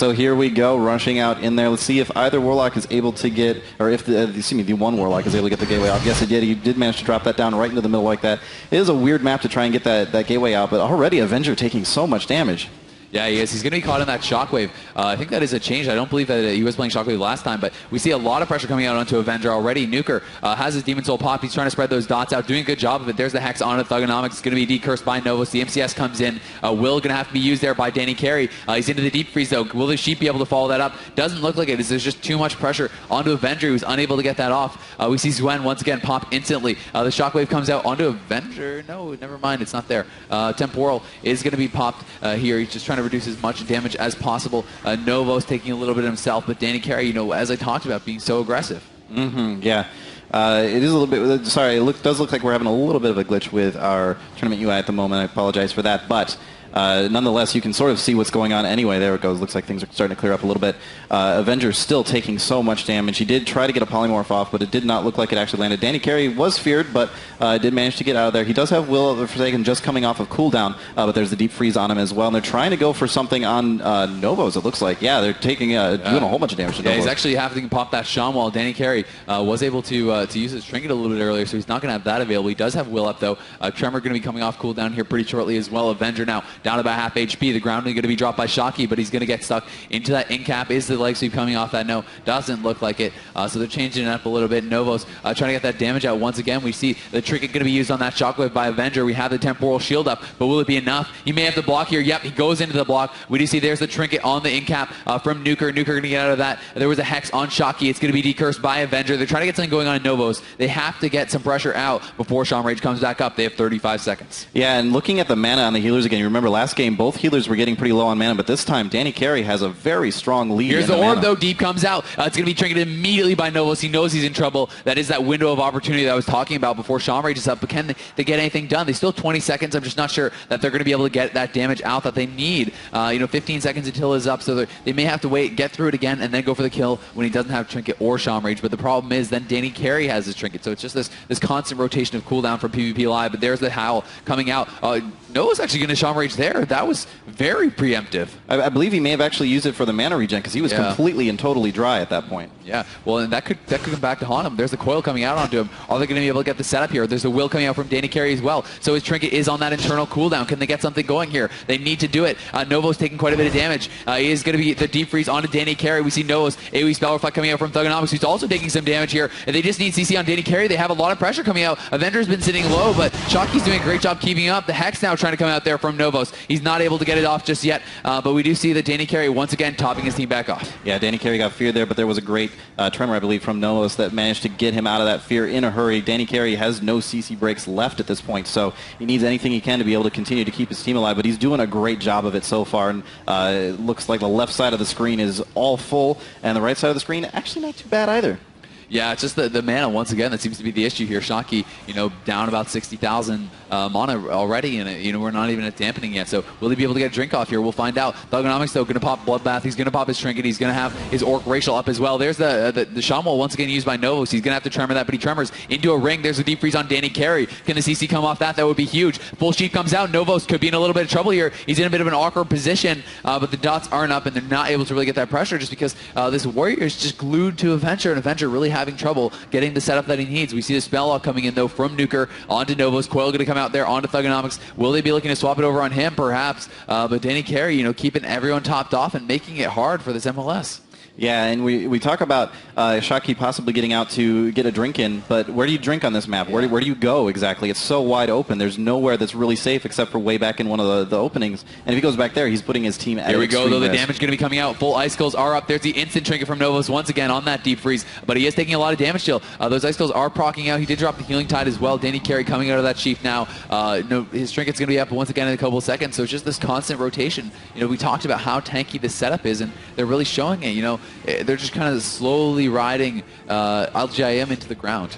So here we go, rushing out in there. Let's see if either Warlock is able to get, or if the one Warlock is able to get the gateway off. Yes, it did. He did manage to drop that down right into the middle like that. It is a weird map to try and get that gateway out, but already Avenger taking so much damage. Yeah, he is. He's going to be caught in that Shockwave. I think that is a change. I don't believe that he was playing Shockwave last time, but we see a lot of pressure coming out onto Avenger already. Nuker has his Demon Soul pop. He's trying to spread those dots out, doing a good job of it. There's the Hex onto Thugonomics. It's going to be decursed by Novos. The MCS comes in. Will going to have to be used there by Danny Carey. He's into the Deep Freeze, though. Will the Sheep be able to follow that up? Doesn't look like it. There's just too much pressure onto Avenger, who's unable to get that off. We see Zwen once again pop instantly. The Shockwave comes out onto Avenger. No, never mind. It's not there. Temporal is going to be popped here. He's just trying to reduce as much damage as possible. Novos taking a little bit himself, but Danny Carey, as I talked about, being so aggressive. Yeah. It is a little bit, sorry, it does look like we're having a little bit of a glitch with our tournament UI at the moment. I apologize for that, but nonetheless, you can sort of see what's going on anyway. There it goes. Looks like things are starting to clear up a little bit. Avenger's still taking so much damage. He did try to get a polymorph off, but it did not look like it actually landed. Danny Carey was feared, but did manage to get out of there. He does have Will of the Forsaken just coming off of cooldown, but there's the Deep Freeze on him as well. And they're trying to go for something on Novos, it looks like. Yeah, they're taking doing a whole bunch of damage to Novos. He's actually having to pop that Shaman while Danny Carey was able to use his trinket a little bit earlier, so he's not going to have that available. He does have Will up, though. Tremor going to be coming off cooldown here pretty shortly as well. Avenger now down about half HP. The ground is going to be dropped by Shocky, but he's going to get stuck into that in-cap. Is the leg sweep coming off that? No, doesn't look like it. So they're changing it up a little bit. Novos trying to get that damage out once again. We see the trinket going to be used on that Shockwave by Avenger. We have the temporal shield up, but will it be enough? He may have the block here. Yep, he goes into the block. We do see there's the trinket on the in-cap from Nuker. Nuker going to get out of that. There was a Hex on Shocky. It's going to be decursed by Avenger. They're trying to get something going on in Novos. They have to get some pressure out before Shaman Rage comes back up. They have 35 seconds. Yeah, and looking at the mana on the healers again, you remember last game, both healers were getting pretty low on mana, but this time Danny Carey has a very strong lead. Here's the orb, though. Deep comes out. It's going to be trinketed immediately by Novos. He knows he's in trouble. That is that window of opportunity that I was talking about before Shaman Rage is up. But can they get anything done? They still have 20 seconds. I'm just not sure that they're going to be able to get that damage out that they need. 15 seconds until is up, so they may have to wait, get through it again, and then go for the kill when he doesn't have trinket or Shaman Rage. But the problem is then Danny Carey has his trinket, so it's just this constant rotation of cooldown from PvP Live. But there's the Howl coming out. Noah's actually going to Shaman Rage there. That was very preemptive. I believe he may have actually used it for the mana regen because he was completely and totally dry at that point. Yeah, well, and that could come back to haunt him. There's the coil coming out onto him. Are they going to be able to get the setup here? There's the will coming out from Danny Carey as well. So his trinket is on that internal cooldown. Can they get something going here? They need to do it. Novo's taking quite a bit of damage. He is going to be the deep freeze onto Danny Carey. We see Novo's AoE Spell Reflect coming out from Thugonomics, who's also taking some damage here. And they just need CC on Danny Carey. They have a lot of pressure coming out. Avenger's been sitting low, but Shocky's doing a great job keeping up. The Hex now trying to come out there from Novos. He's not able to get it off just yet, but we do see that Danny Carey once again topping his team back off. Yeah, Danny Carey got feared there, but there was a great tremor, I believe, from Novos that managed to get him out of that fear in a hurry. Danny Carey has no CC breaks left at this point, so he needs anything he can to be able to continue to keep his team alive, but he's doing a great job of it so far, and it looks like the left side of the screen is all full, and the right side of the screen actually not too bad either. Yeah, it's just the mana, once again, that seems to be the issue here. Shocky, down about 60,000 mana already, and we're not even at dampening yet. So will he be able to get a drink off here? We'll find out. Thugonomics, though, going to pop Bloodbath. He's going to pop his trinket. He's going to have his Orc Racial up as well. There's the Shaman once again used by Novos. He's going to have to tremor that, but he tremors into a ring. There's a deep freeze on Danny Carey. Can the CC come off that? That would be huge. Full sheep comes out. Novos could be in a little bit of trouble here. He's in a bit of an awkward position, but the dots aren't up, and they're not able to really get that pressure just because this warrior is just glued to Avenger, and Avenger really having trouble getting the setup that he needs. We see the spell lock coming in, though, from Nuker onto Novos. Coil going to come out there onto Thugonomics. Will they be looking to swap it over on him? Perhaps. But Danny Carey, keeping everyone topped off and making it hard for this MLS. Yeah, and we talk about Shocky possibly getting out to get a drink in, but where do you drink on this map? Where do you go exactly? It's so wide open. There's nowhere that's really safe except for way back in one of the openings. And if he goes back there, he's putting his team at Here we go, though. The risk. damage going to be coming out. Full Icicles are up. There's the instant trinket from Novos once again on that deep freeze, but he is taking a lot of damage still. Those Icicles are proccing out. He did drop the Healing Tide as well. Danny Carey coming out of that sheath now. His trinket's going to be up once again in a couple of seconds, so it's just this constant rotation. We talked about how tanky this setup is, and they're really showing it. They're just kind of slowly riding LGIM into the ground.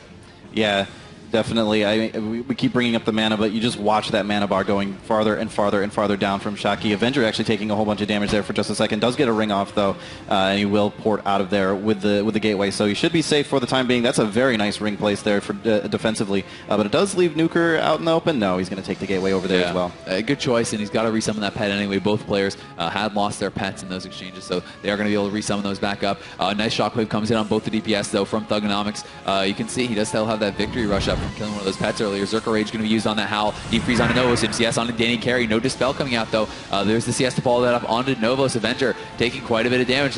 Yeah. Definitely. We keep bringing up the mana, but you just watch that mana bar going farther and farther and farther down from Shocky. Avenger actually taking a whole bunch of damage there for just a second. Does get a ring off, though, and he will port out of there with the gateway. So he should be safe for the time being. That's a very nice ring place there for defensively. But it does leave Nuker out in the open. No, he's going to take the gateway over there as well. Good choice, and he's got to resummon that pet anyway. Both players had lost their pets in those exchanges, so they are going to be able to resummon those back up. Nice shockwave comes in on both the DPS, though, from Thugonomics. You can see he does still have that victory rush up from killing one of those pets earlier. Zerka Rage going to be used on that Howl. Deep Freeze onto Novos. MCS onto Danny Carey. No Dispel coming out, though. There's the CS to follow that up onto Novos. Avenger taking quite a bit of damage.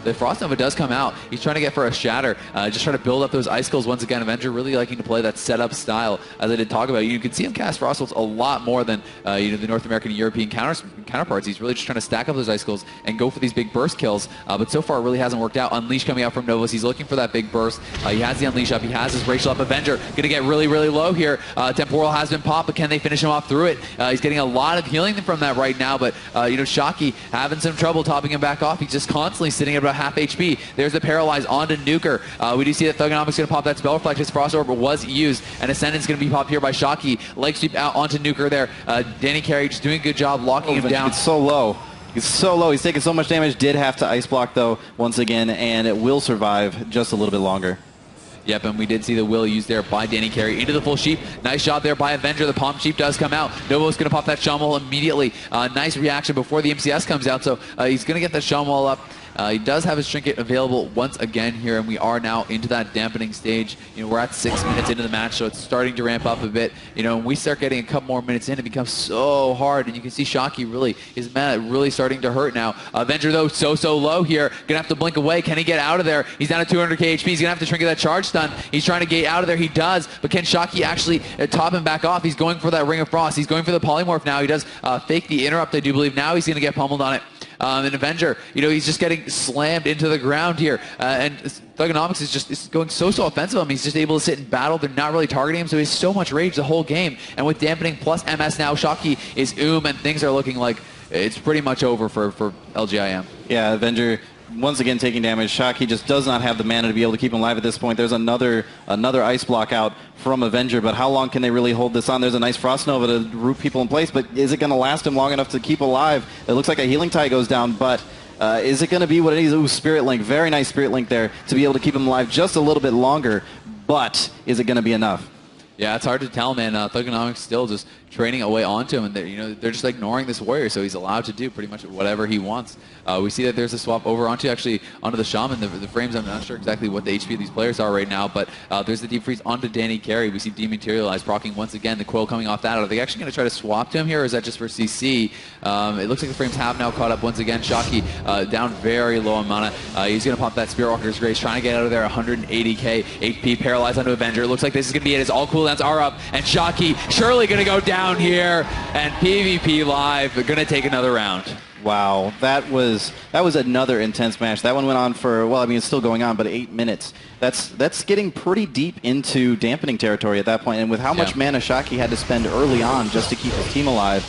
The Frost Nova does come out. He's trying to get for a Shatter. Just trying to build up those Icicles once again. Avenger really liking to play that setup style, as I did talk about. You can see him cast Frostbolts a lot more than the North American and European counterparts. He's really just trying to stack up those Icicles and go for these big burst kills. But so far, it really hasn't worked out. Unleash coming out from Novos. He's looking for that big burst. He has the Unleash up. He has his Racial up. Avenger going to get really, really low here. Temporal has been popped, but can they finish him off through it? He's getting a lot of healing from that right now, but Shocky having some trouble topping him back off. He's just constantly sitting at about half HP. There's the Paralyze onto Nuker. We do see that Thugonomics going to pop that Spell Reflect. His Frost Orb was used, and Ascendant's going to be popped here by Shocky. Leg sweep out onto Nuker there. Danny Carey just doing a good job locking him down. It's so low. He's so low. He's taking so much damage. Did have to Ice Block, though, once again, and it will survive just a little bit longer. Yep, and we did see the will used there by Danny Carey into the full sheep. Nice shot there by Avenger. The Palm Sheep does come out. Novo's going to pop that Shaman immediately. Nice reaction before the MCS comes out, so he's going to get the Shaman up. He does have his trinket available once again here, and we are now into that dampening stage. We're at 6 minutes into the match, so it's starting to ramp up a bit. When we start getting a couple more minutes in, it becomes so hard, and you can see Shocky his mana really starting to hurt now. Avenger, though, so low here. Gonna have to blink away. Can he get out of there? He's down to 200k HP. He's gonna have to trinket that charge stun. He's trying to get out of there. He does, but can Shocky actually top him back off? He's going for that Ring of Frost. He's going for the Polymorph now. He does fake the interrupt, I do believe. Now he's gonna get pummeled on it. And Avenger, he's just getting slammed into the ground here. And Thugonomics is just going so offensive. He's just able to sit and battle. They're not really targeting him, so he has so much rage the whole game. And with dampening plus MS now, Shocky is and things are looking like it's pretty much over for LGIM. Yeah, Avenger once again taking damage. Shocky just does not have the mana to be able to keep him alive at this point. There's another Ice Block out from Avenger, but how long can they really hold this on? There's a nice Frost Nova to root people in place, but is it going to last him long enough to keep alive? It looks like a Healing Tide goes down, but is it going to be what it is? Ooh, Spirit Link. Very nice Spirit Link there to be able to keep him alive just a little bit longer, but is it going to be enough? Yeah, it's hard to tell, man. Thugonomics still just training away onto him, and they're just ignoring this warrior, so he's allowed to do pretty much whatever he wants. We see that there's a swap over onto the Shaman. The frames, I'm not sure exactly what the HP of these players are right now, but there's the Deep Freeze onto Danny Carey. We see Dematerialize proccing once again. The Coil coming off that. Are they actually going to try to swap to him here, or is that just for CC? It looks like the frames have now caught up once again. Shocky down very low on mana. He's going to pop that Spiritwalker's Grace, trying to get out of there. 180k HP, paralyzed onto Avenger. It looks like this is going to be it. His all cooldowns are up, and Shocky surely going to go down here, and PvP Live are going to take another round. Wow, that was another intense match. That one went on for, well, I mean, it's still going on, but 8 minutes. That's getting pretty deep into dampening territory at that point, and with how much mana Shocky had to spend early on just to keep his team alive,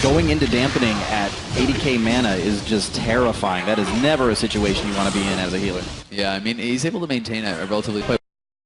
going into dampening at 80k mana is just terrifying. That is never a situation you want to be in as a healer. Yeah, I mean, he's able to maintain a relatively